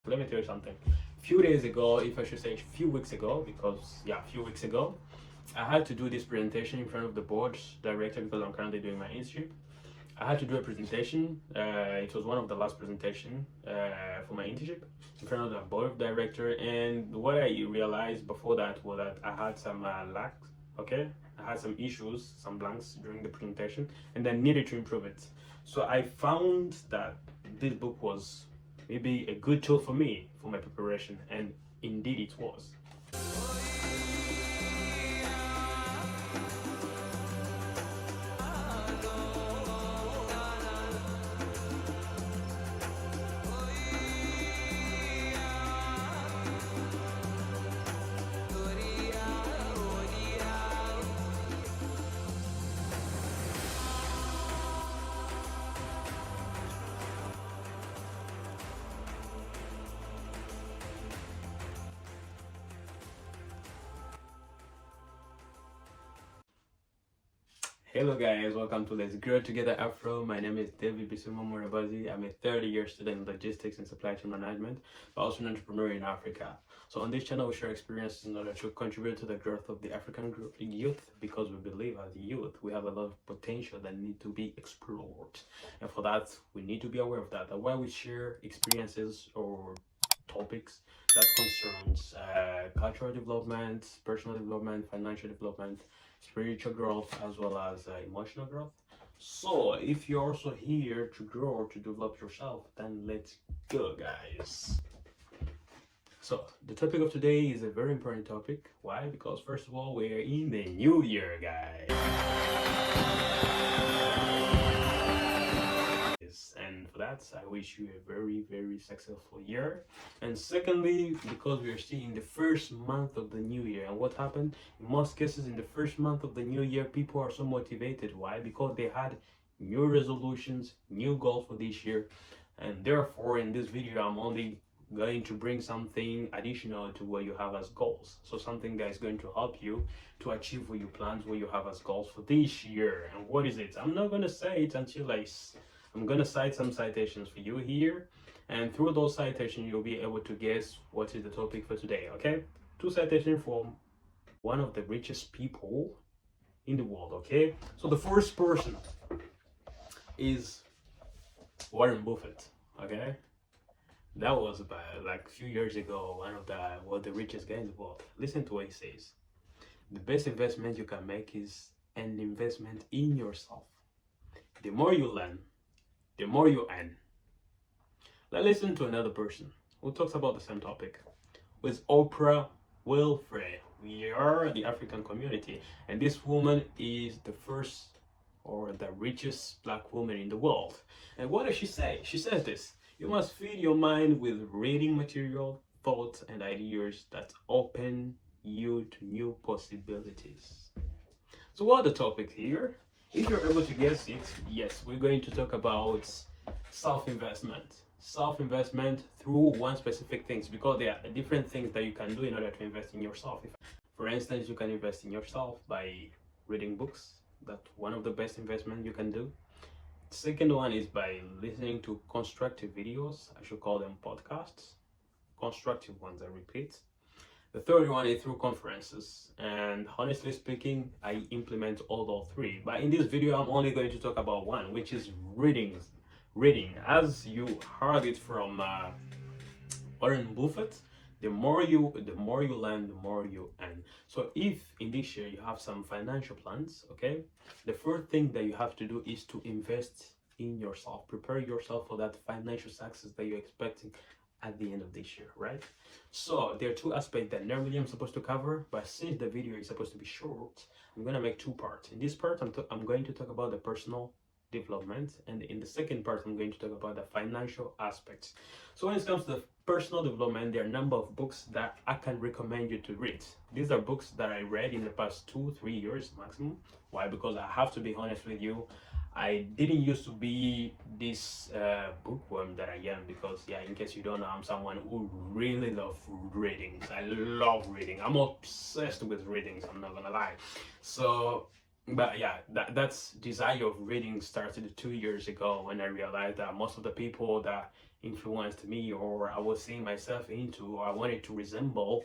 Let me tell you something. A few days ago, if I should say a few weeks ago, because yeah, a few weeks ago, I had to do this presentation in front of the board director because I'm currently doing my internship. I had to do a presentation. It was one of the last presentation for my internship in front of the board of director. And what I realized before that was that I had some lacks. Okay, I had some issues, some blanks during the presentation, and then needed to improve it. So I found that this book was maybe a good tool for me for my preparation, and indeed it was. Hello guys, welcome to Let's Grow Together Afro. My name is David Bisimo Morabazi. I'm a 30-year student in logistics and supply chain management, but also an entrepreneur in Africa. So on this channel, we share experiences in order to contribute to the growth of the African youth, because we believe as youth, we have a lot of potential that need to be explored. And for that, we need to be aware of that. That's why we share experiences or topics that concerns cultural development, personal development, financial development, spiritual growth, as well as emotional growth. So if you're also here to grow or to develop yourself, then let's go, guys. So the topic of today is a very important topic. Why? Because first of all, we're in the new year, guys. And for that, I wish you a very, very successful year. And secondly, because we are still in the first month of the new year, and what happened in most cases in the first month of the new year, people are so motivated. Why? Because they had new resolutions, new goals for this year. And therefore, in this video, I'm only going to bring something additional to what you have as goals. So something that is going to help you to achieve what you planned, what you have as goals for this year. And what is it? I'm not going to say it until I'm going to cite some citations for you here, and through those citations you'll be able to guess what is the topic for today. Okay, two citations from one of the richest people in the world. Okay, so the first person is Warren Buffett. Okay, that was about like a few years ago, one of the richest guys in the world. Listen to what he says: the best investment you can make is an investment in yourself. The more you learn, the more you earn. Let's listen to another person who talks about the same topic with Oprah Winfrey. We are the African community, and this woman is the first or the richest black woman in the world. And what does she say? She says this: you must feed your mind with reading material, thoughts, and ideas that open you to new possibilities. So, what the topic here? If you're able to guess it, yes, we're going to talk about self-investment. Self-investment through one specific things, because there are different things that you can do in order to invest in yourself. For instance, you can invest in yourself by reading books. That's one of the best investments you can do. The second one is by listening to constructive videos. I should call them podcasts. Constructive ones, I repeat. The third one is through conferences, and honestly speaking, I implement all three. But in this video, I'm only going to talk about one, which is reading. Reading, as you heard it from Warren Buffett, the more you learn, the more you earn. So if in this year you have some financial plans, okay, the first thing that you have to do is to invest in yourself. Prepare yourself for that financial success that you're expecting at the end of this year, right? So there are two aspects that normally I'm supposed to cover, but since the video is supposed to be short, I'm gonna make two parts. In this part, I'm going to talk about the personal development, and in the second part, I'm going to talk about the financial aspects. So when it comes to the personal development, there are a number of books that I can recommend you to read. These are books that I read in the past 2-3 years maximum. Why? Because I have to be honest with you, I didn't used to be this bookworm that I am, because yeah, in case you don't know, I'm someone who really loves readings. I love reading. I'm obsessed with readings, I'm not gonna lie. So but yeah, that's desire of reading started 2 years ago, when I realized that most of the people that influenced me, or I was seeing myself into, or I wanted to resemble,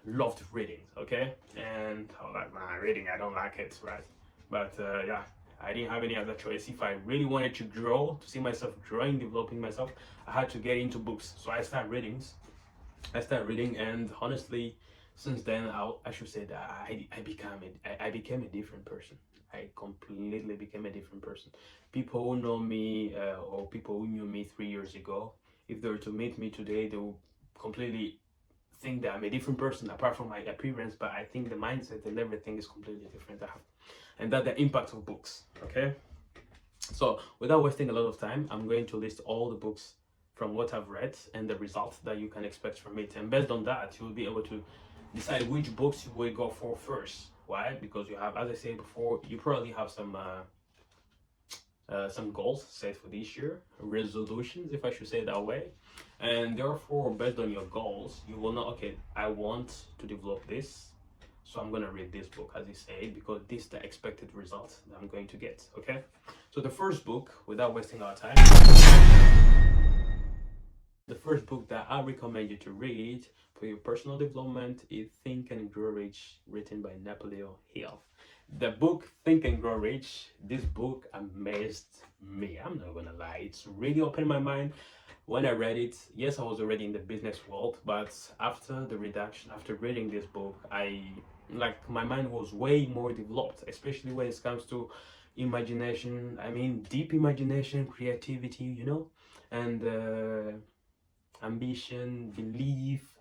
loved reading. Okay, and I was like, nah, reading, I don't like it, right? But yeah, I didn't have any other choice. If I really wanted to grow, to see myself growing, developing myself, I had to get into books. So I started reading. And honestly, since then, I should say that I became a different person. I completely became a different person. People who know me, or people who knew me 3 years ago, if they were to meet me today, they will completely think that I'm a different person apart from my appearance. But I think the mindset and everything is completely different. And that the impact of books. Okay, so without wasting a lot of time, I'm going to list all the books from what I've read and the results that you can expect from it. And based on that, you will be able to decide which books you will go for first. Why? Because you have, as I said before, you probably have some goals set for this year, resolutions, if I should say it that way. And therefore, based on your goals, you will know, okay, I want to develop this, so I'm gonna read this book, as you say, because this is the expected result that I'm going to get. Okay, so the first book, without wasting our time, the first book that I recommend you to read for your personal development is Think and Grow Rich, written by Napoleon Hill. The book Think and Grow Rich, this book amazed me. I'm not gonna lie, it's really opened my mind. When I read it, yes, I was already in the business world, but after reading this book, my mind was way more developed, especially when it comes to imagination. I mean, deep imagination, creativity, and ambition, belief.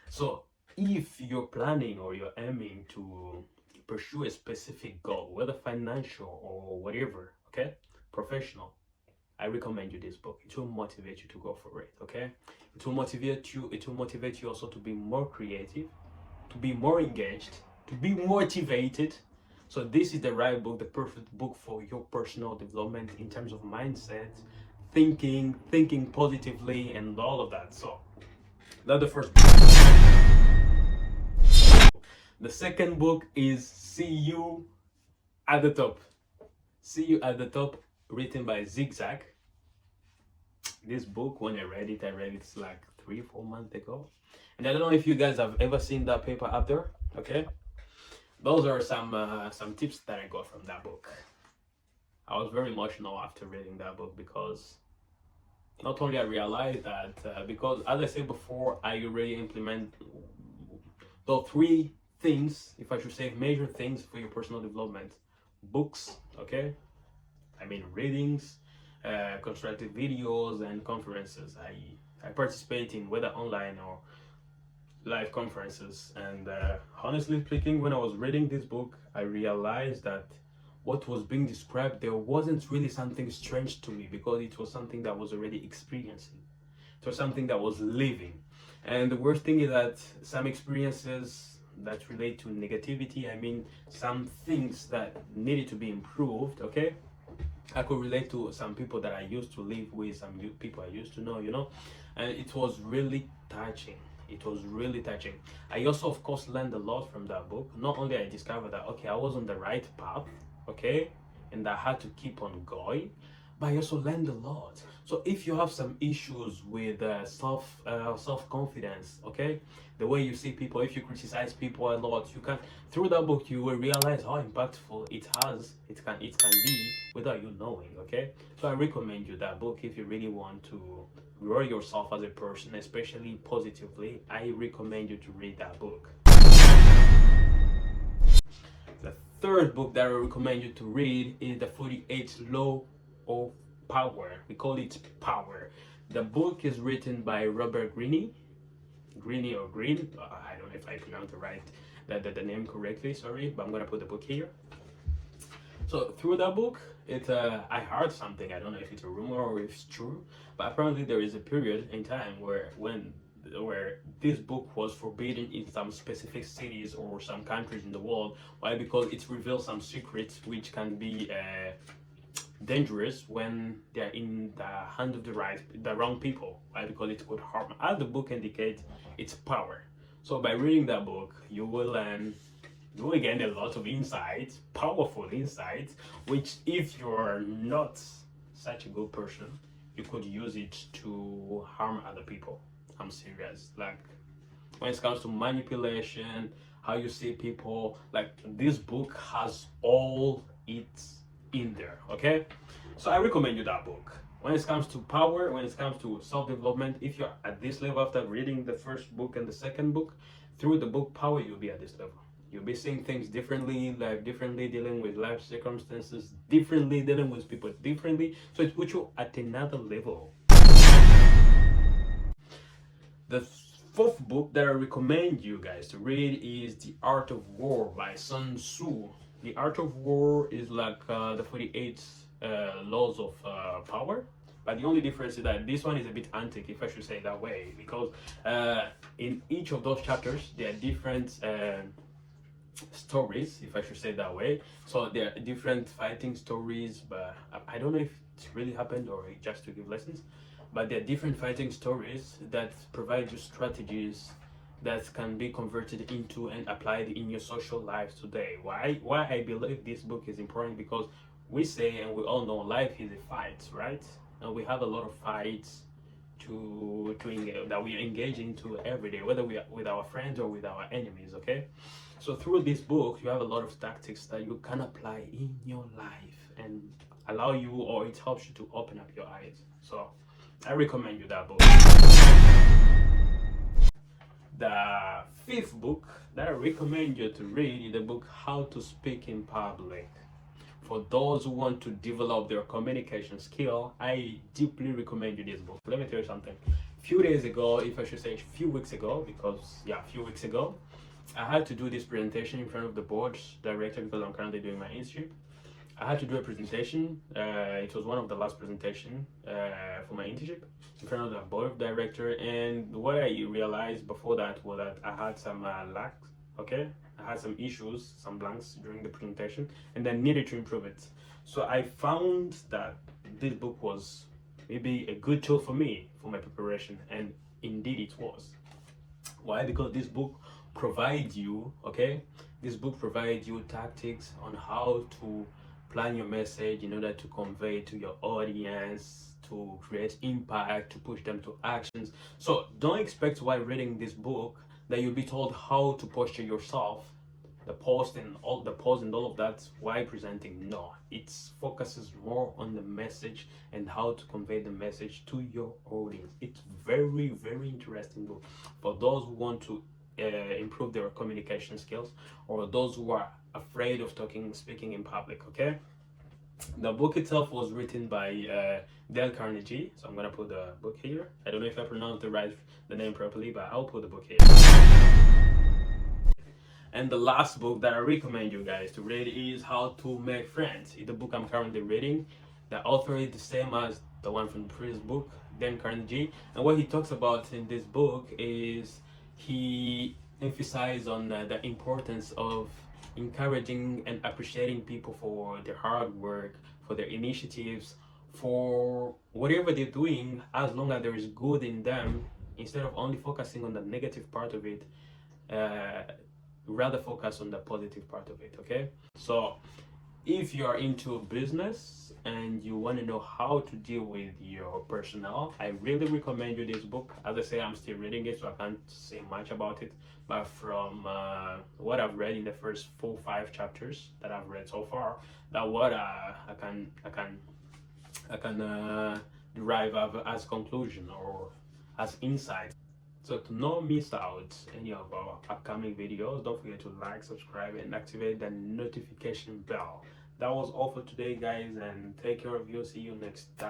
So if you're planning or you're aiming to pursue a specific goal, whether financial or whatever, okay, professional, I recommend you this book. It will motivate you to go for it. Okay, it will motivate you. It will motivate you also to be more creative, to be more engaged, to be motivated. So this is the right book, the perfect book for your personal development in terms of mindset, thinking positively, and all of that. So that's the first book. The second book is See You at the Top. See You at the Top, written by Zigzag. This book, when I read it like 3-4 months ago. And I don't know if you guys have ever seen that paper up there. Okay, those are some tips that I got from that book. I was very emotional after reading that book, because not only I realized that because, as I said before, I already implement the 3 things, if I should say major things for your personal development: books, okay, I mean readings, constructive videos, and conferences. I participate in whether online or live conferences. And honestly speaking, when I was reading this book, I realized that what was being described there wasn't really something strange to me, because it was something that I was already experiencing. It was something that was living. And the worst thing is that some experiences that relate to negativity, I mean some things that needed to be improved, okay, I could relate to some people that I used to live with, some people I used to know, and it was really touching. It was really touching. I also, of course, learned a lot from that book. Not only I discovered that, okay, I was on the right path, okay, and I had to keep on going, but I also learned a lot. So if you have some issues with self confidence, okay, the way you see people, if you criticize people a lot, you can, through that book, you will realize how impactful it can be without you knowing. Okay, so I recommend you that book if you really want to grow yourself as a person, especially positively. I recommend you to read that book. The third book that I recommend you to read is The 48 Law of Power. We call it Power. The book is written by Robert Greene. Greene or Green. I don't know if I pronounced the name correctly. Sorry, but I'm gonna put the book here. So through that book, I heard something. I don't know if it's a rumor or if it's true, but apparently there is a period in time where this book was forbidden in some specific cities or some countries in the world. Why? Because it reveals some secrets which can be dangerous when they're in the hand of the wrong people. Why? Because it could harm. As the book indicates, it's power. So by reading that book, you will gain a lot of insights, powerful insights, which if you're not such a good person, you could use it to harm other people. I'm serious. Like when it comes to manipulation, how you see people, like this book has all it in there. Okay, so I recommend you that book. When it comes to power, when it comes to self-development, if you're at this level after reading the first book and the second book, through the book Power, you'll be at this level. You'll be seeing things differently, life differently, dealing with life circumstances differently, dealing with people differently. So it puts you at another level. The fourth book that I recommend you guys to read is The Art of War by Sun Tzu. The Art of War is like the 48 laws of power. But the only difference is that this one is a bit antique, if I should say it that way, because in each of those chapters, there are different stories, if I should say it that way. So there are different fighting stories, but I don't know if it really happened or just to give lessons. But there are different fighting stories that provide you strategies that can be converted into and applied in your social life today. Why I believe this book is important, because we say and we all know life is a fight, right? And we have a lot of fights that we engage into every day, whether we are with our friends or with our enemies. Okay, so through this book you have a lot of tactics that you can apply in your life and allow you, or it helps you to open up your eyes. So I recommend you that book. The fifth book that I recommend you to read is the book How to Speak in Public. For those who want to develop their communication skill, I deeply recommend you this book. Let me tell you something. A few days ago, if I should say a few weeks ago, because yeah, a few weeks ago, I had to do this presentation in front of the board director because I'm currently doing my internship. I had to do a presentation. It was one of the last presentation for my internship in front of the board of director. And what I realized before that was that I had some lacks. Okay, I had some issues, some blanks during the presentation, and I needed to improve it. So I found that this book was maybe a good tool for me for my preparation, and indeed it was. Why? Because this book provides you, okay, this book provides you tactics on how to plan your message in order to convey to your audience, to create impact, to push them to actions. So don't expect while reading this book that you'll be told how to posture yourself, the pose and all of that while presenting. No, it focuses more on the message and how to convey the message to your audience. It's very, very interesting book for those who want to improve their communication skills, or those who are afraid of speaking in public. Okay, the book itself was written by Dale Carnegie, so I'm gonna put the book here. I don't know if I pronounced the name properly, but I'll put the book here. And the last book that I recommend you guys to read is How to Make Friends. It's the book I'm currently reading. The author is the same as the one from the previous book, Dan Carnegie. And what he talks about in this book is he emphasizes on the importance of encouraging and appreciating people for their hard work, for their initiatives, for whatever they're doing, as long as there is good in them, instead of only focusing on the negative part of it. Rather focus on the positive part of it. Okay, so if you're into business and you want to know how to deal with your personnel, I really recommend you this book. As I say, I'm still reading it, so I can't say much about it, but from what I've read in the first 4-5 chapters that I've read so far, that what I can derive as conclusion or as insight. So to not miss out any of our upcoming videos, don't forget to like, subscribe, and activate the notification bell. That was all for today, guys, and take care of you. See you next time.